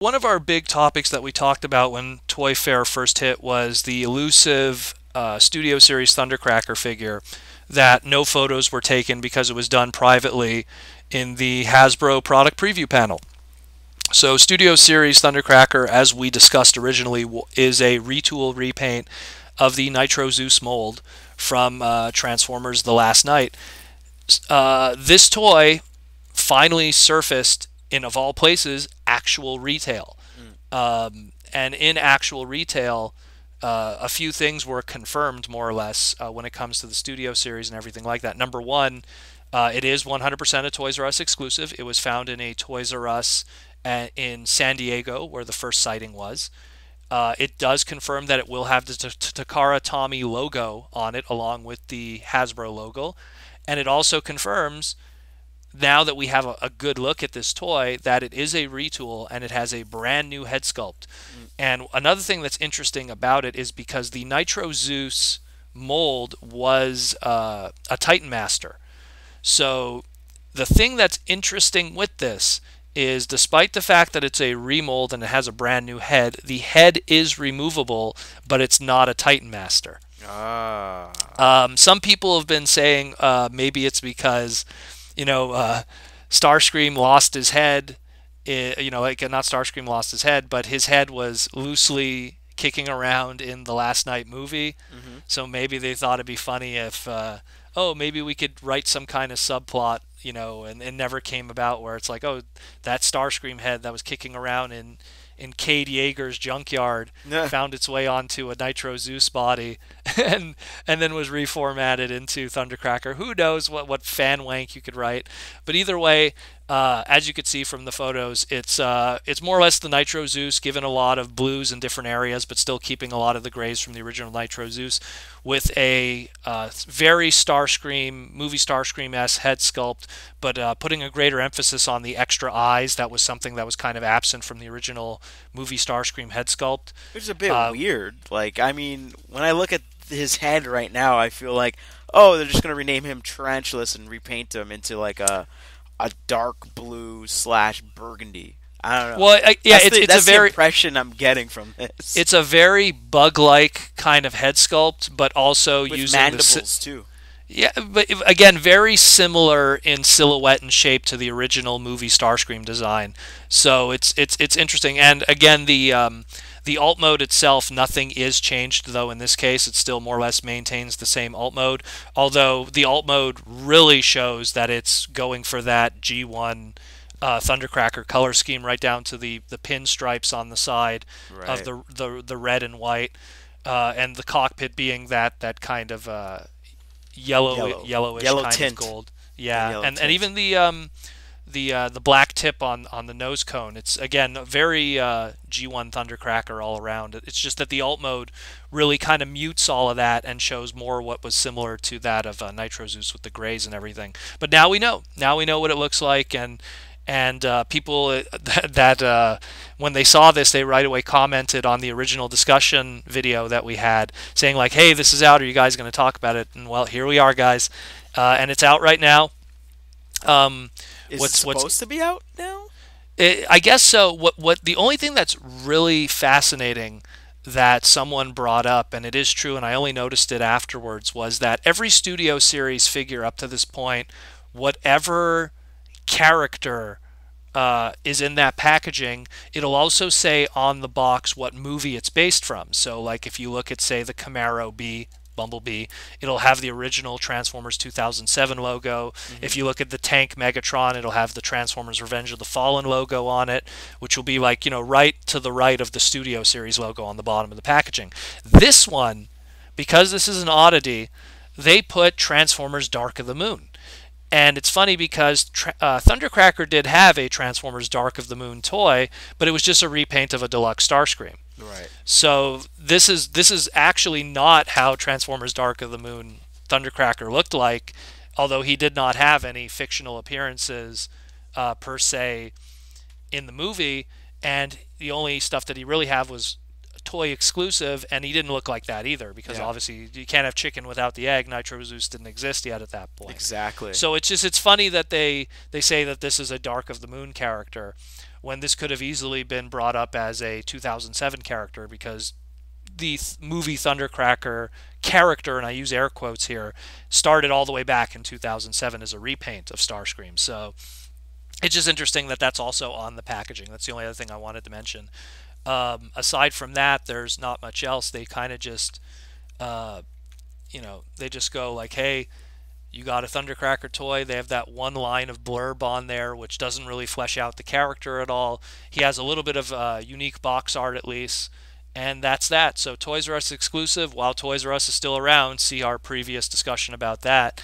One of our big topics that we talked about when Toy Fair first hit was the elusive Studio Series Thundercracker figure that no photos were taken because it was done privately in the Hasbro product preview panel. So Studio Series Thundercracker, as we discussed originally, is a retool repaint of the Nitro Zeus mold from Transformers The Last Knight. This toy finally surfaced in, of all places, actual retail. And in actual retail, a few things were confirmed more or less when it comes to the Studio Series and everything like that. Number one, it is 100% a Toys R Us exclusive. It was found in a Toys R Us in San Diego, where the first sighting was. It does confirm that it will have the Takara Tomy logo on it, along with the Hasbro logo. And it also confirms, now that we have a good look at this toy, that it is a retool and it has a brand new head sculpt. And another thing that's interesting about it is because the Nitro Zeus mold was a Titan Master. So the thing that's interesting with this is, despite the fact that it's a remold and it has a brand new head, the head is removable, but it's not a Titan Master. Some people have been saying maybe it's because, Starscream lost his head. Like, not Starscream lost his head, but his head was loosely kicking around in the Last Night movie. So maybe they thought it'd be funny if, maybe we could write some kind of subplot, and it never came about, where it's like, oh, that Starscream head that was kicking around in Cade Yeager's junkyard found its way onto a Nitro Zeus body and then was reformatted into Thundercracker. Who knows what fan wank you could write. But either way, as you could see from the photos, it's more or less the Nitro Zeus, given a lot of blues in different areas, but still keeping a lot of the grays from the original Nitro Zeus, with a very movie Starscream-esque head sculpt, but putting a greater emphasis on the extra eyes. That was something that was kind of absent from the original movie Starscream head sculpt. Which is a bit weird. Like, I mean, when I look at his head right now, I feel like, oh, they're just going to rename him Tarantulas and repaint him into like a dark blue / burgundy. I don't know. Well, that's the impression I'm getting from this. It's a very bug-like kind of head sculpt, but also with using mandibles too. Yeah, but again, very similar in silhouette and shape to the original movie Starscream design. So it's interesting. And again, the alt mode itself, nothing is changed, though. In this case, it still more or less maintains the same alt mode. Although the alt mode really shows that it's going for that G1 Thundercracker color scheme, right down to the pinstripes on the side of the red and white, and the cockpit being that kind of yellowish yellow kind tint. of gold. Yeah, and even the black tip on the nose cone. It's again very G1 Thundercracker all around. It's just that the alt mode really kind of mutes all of that and shows more what was similar to that of Nitro Zeus with the grays and everything. But now we know. Now we know what it looks like, and people that when they saw this, they right away commented on the original discussion video that we had, saying like, hey, this is out, are you guys going to talk about it? And well, here we are, guys, and it's out right now. Is it supposed to be out now? I guess so. What the only thing that's really fascinating that someone brought up, and it is true, and I only noticed it afterwards, was that every Studio Series figure up to this point, whatever character is in that packaging, it'll also say on the box what movie it's based from. So like if you look at, say, the Camaro Bumblebee, it'll have the original Transformers 2007 logo. If you look at the tank Megatron, it'll have the Transformers Revenge of the Fallen logo on it, which will be like, right to the right of the Studio Series logo on the bottom of the packaging. This one, because this is an oddity, they put Transformers Dark of the Moon. And it's funny because Thundercracker did have a Transformers Dark of the Moon toy, but it was just a repaint of a deluxe Starscream. Right. So this is actually not how Transformers Dark of the Moon Thundercracker looked like, although he did not have any fictional appearances per se in the movie, and the only stuff that he really had was toy exclusive, and he didn't look like that either, because obviously you can't have chicken without the egg. Nitro Zeus didn't exist yet at that point. Exactly. So it's funny that they say that this is a Dark of the Moon character. when this could have easily been brought up as a 2007 character, because the movie Thundercracker character, and I use air quotes here, started all the way back in 2007 as a repaint of Starscream. So it's just interesting that that's also on the packaging. That's the only other thing I wanted to mention. Aside from that, there's not much else. They kind of just, they just go like, hey, you got a Thundercracker toy. They have that one line of blurb on there, which doesn't really flesh out the character at all. He has a little bit of unique box art at least, and that's that. So Toys R Us exclusive, while Toys R Us is still around. See our previous discussion about that.